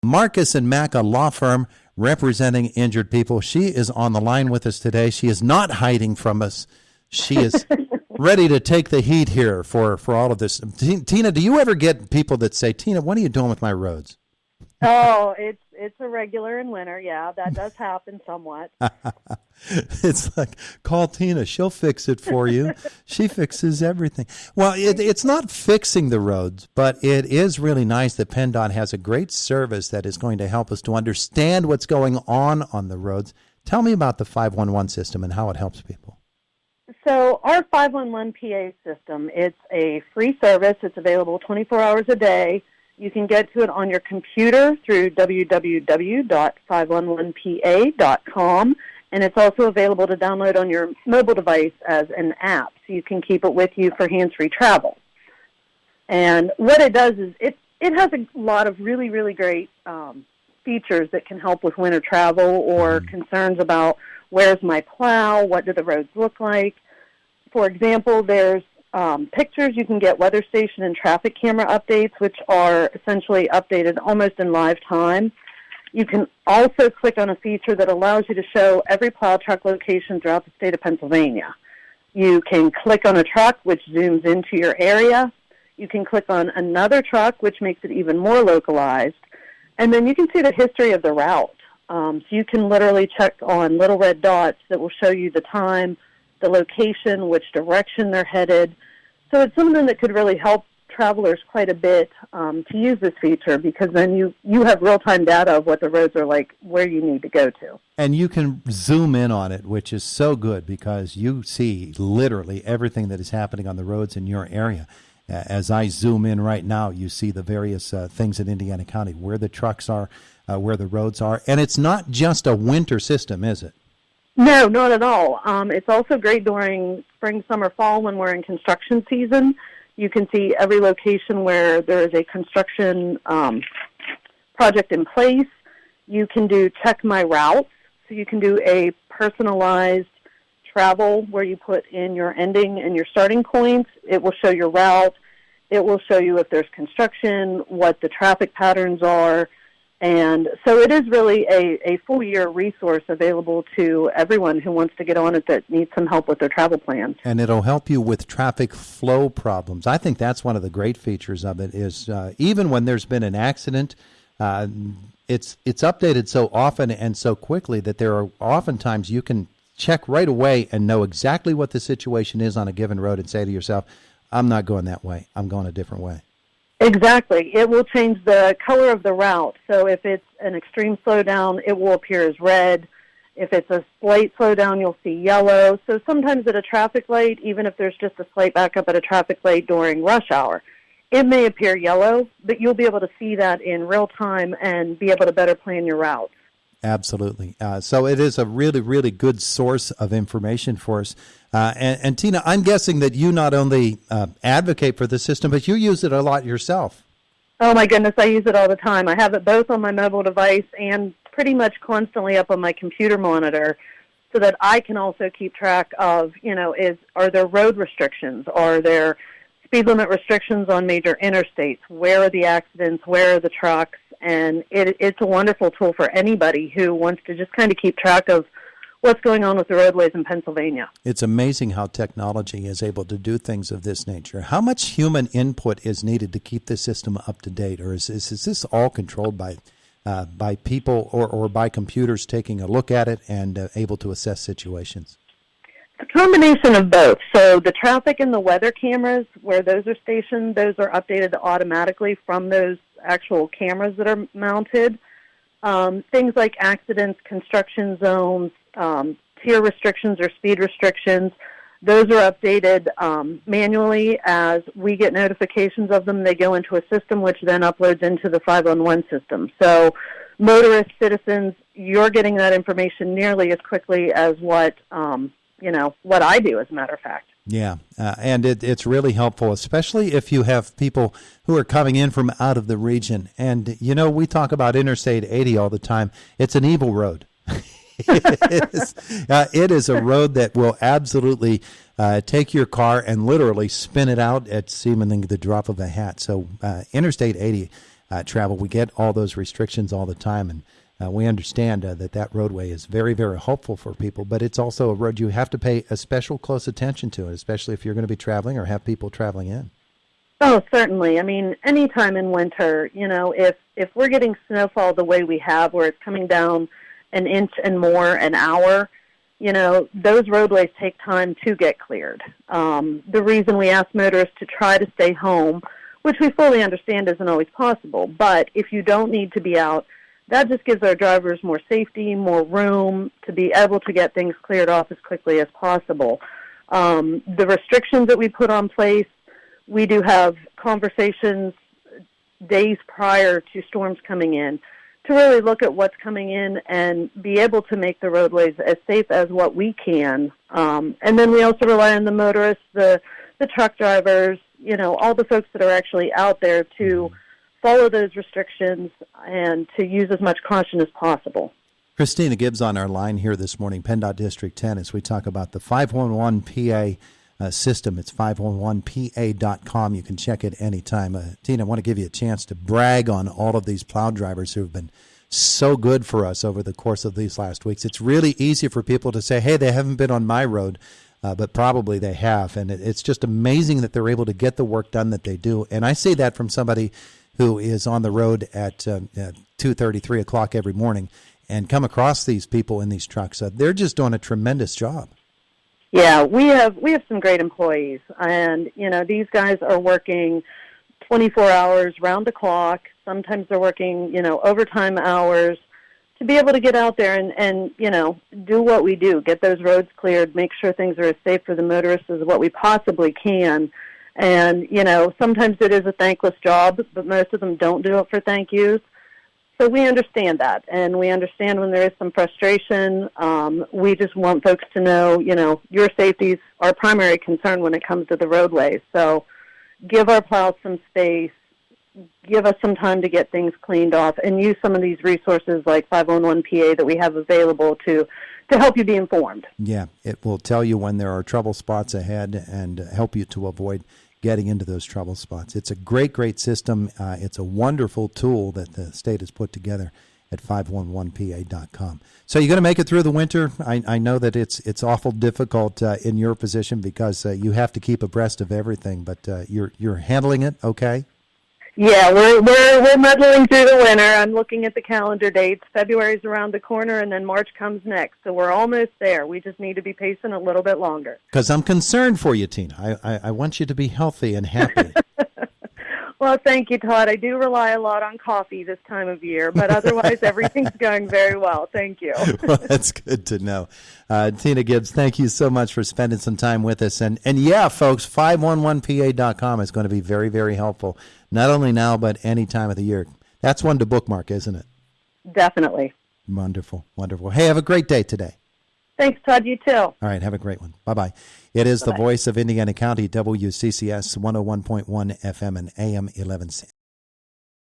Marcus and Mack, a law firm representing injured people. She is on the line with us today. She is not hiding from us. She is ready to take the heat here for all of this. Tina, do you ever get people that say, Tina, what are you doing with my roads? Oh, it's a regular in winter. Yeah, that does happen somewhat. It's like, call Tina. She'll fix it for you. She fixes everything. Well, it's not fixing the roads, but it is really nice that PennDOT has a great service that is going to help us to understand what's going on the roads. Tell me about the 511 system and how it helps people. So our 511 PA system, it's a free service. It's available 24 hours a day. You can get to it on your computer through www.511pa.com, and it's also available to download on your mobile device as an app, so you can keep it with you for hands-free travel. And what it does is it has a lot of really, really great features that can help with winter travel or concerns about where's my plow, what do the roads look like. For example, there's pictures. You can get weather station and traffic camera updates, which are essentially updated almost in live time. You can also click on a feature that allows you to show every plow truck location throughout the state of Pennsylvania. You can click on a truck, which zooms into your area. You can click on another truck, which makes it even more localized. And then you can see the history of the route. So you can literally check on little red dots that will show you the time, the location, which direction they're headed. So it's something that could really help travelers quite a bit to use this feature, because then you have real-time data of what the roads are like, where you need to go to. And you can zoom in on it, which is so good because you see literally everything that is happening on the roads in your area. As I zoom in right now, you see the various things in Indiana County, where the trucks are, where the roads are. And it's not just a winter system, is it? No, not at all. It's also great during spring, summer, fall when we're in construction season. You can see every location where there is a construction project in place. You can do check my routes. So you can do a personalized travel where you put in your ending and your starting points. It will show your route. It will show you if there's construction, what the traffic patterns are. And so it is really a full-year resource available to everyone who wants to get on it that needs some help with their travel plans. And it'll help you with traffic flow problems. I think that's one of the great features of it is even when there's been an accident, it's updated so often and so quickly that there are oftentimes you can check right away and know exactly what the situation is on a given road and say to yourself, I'm not going that way. I'm going a different way. Exactly. It will change the color of the route. So if it's an extreme slowdown, it will appear as red. If it's a slight slowdown, you'll see yellow. So sometimes at a traffic light, even if there's just a slight backup at a traffic light during rush hour, it may appear yellow, but you'll be able to see that in real time and be able to better plan your routes. Absolutely. So it is a really, really good source of information for us. And Tina, I'm guessing that you not only advocate for the system, but you use it a lot yourself. Oh, my goodness, I use it all the time. I have it both on my mobile device and pretty much constantly up on my computer monitor so that I can also keep track of, are there road restrictions? Are there speed limit restrictions on major interstates? Where are the accidents? Where are the trucks? And it's a wonderful tool for anybody who wants to just kind of keep track of what's going on with the roadways in Pennsylvania. It's amazing how technology is able to do things of this nature. How much human input is needed to keep the system up to date, or is this all controlled by people or by computers taking a look at it and able to assess situations? A combination of both. So the traffic and the weather cameras, where those are stationed, those are updated automatically from those actual cameras that are mounted. Things like accidents, construction zones, tier restrictions or speed restrictions, those are updated manually as we get notifications of them. They go into a system which then uploads into the 511 system. So motorists, citizens, you're getting that information nearly as quickly as what I do, as a matter of fact. Yeah, and it's really helpful, especially if you have people who are coming in from out of the region. And, we talk about Interstate 80 all the time. It's an evil road. It is a road that will absolutely take your car and literally spin it out at seemingly the drop of a hat. So Interstate 80, travel. We get all those restrictions all the time, and we understand that roadway is very, very helpful for people, but it's also a road you have to pay a special close attention to, especially if you're going to be traveling or have people traveling in. Oh, certainly. I mean, anytime in winter, if we're getting snowfall the way we have, where it's coming down an inch and more an hour, those roadways take time to get cleared. The reason we ask motorists to try to stay home, which we fully understand isn't always possible, but if you don't need to be out, that just gives our drivers more safety, more room to be able to get things cleared off as quickly as possible. The restrictions that we put on place, we do have conversations days prior to storms coming in to really look at what's coming in and be able to make the roadways as safe as what we can. And then we also rely on the motorists, the truck drivers, all the folks that are actually out there to follow those restrictions and to use as much caution as possible. Christina Gibbs on our line here this morning, PennDOT District 10, as we talk about the 511 PA system. It's 511pa.com. You can check it anytime. Tina, I want to give you a chance to brag on all of these plow drivers who have been so good for us over the course of these last weeks. It's really easy for people to say, hey, they haven't been on my road, but probably they have. And it's just amazing that they're able to get the work done that they do. And I say that from somebody who is on the road at 2:30, 3 o'clock every morning and come across these people in these trucks. They're just doing a tremendous job. Yeah, we have some great employees, and these guys are working 24 hours round the clock. Sometimes they're working overtime hours to be able to get out there and do what we do, get those roads cleared, make sure things are as safe for the motorists as what we possibly can. And sometimes it is a thankless job, but most of them don't do it for thank yous. So we understand that, and we understand when there is some frustration. We just want folks to know, your safety is our primary concern when it comes to the roadways. So give our plows some space, give us some time to get things cleaned off, and use some of these resources like 511PA that we have available to help you be informed. Yeah, it will tell you when there are trouble spots ahead and help you to avoid getting into those trouble spots. It's a great, great system. It's a wonderful tool that the state has put together at 511pa.com. So you're going to make it through the winter. I know that it's awful difficult in your position because you have to keep abreast of everything, but you're handling it okay? Yeah, we're muddling through the winter. I'm looking at the calendar dates. February's around the corner, and then March comes next. So we're almost there. We just need to be patient a little bit longer. Because I'm concerned for you, Tina. I want you to be healthy and happy. Well, thank you, Todd. I do rely a lot on coffee this time of year, but otherwise everything's going very well. Thank you. Well, that's good to know. Tina Gibbs, thank you so much for spending some time with us. And yeah, folks, 511pa.com is going to be very, very helpful, not only now, but any time of the year. That's one to bookmark, isn't it? Definitely. Wonderful, wonderful. Hey, have a great day today. Thanks, Todd. You too. All right, have a great one. Bye-bye. It is the voice of Indiana County, WCCS 101.1 FM and AM 1160.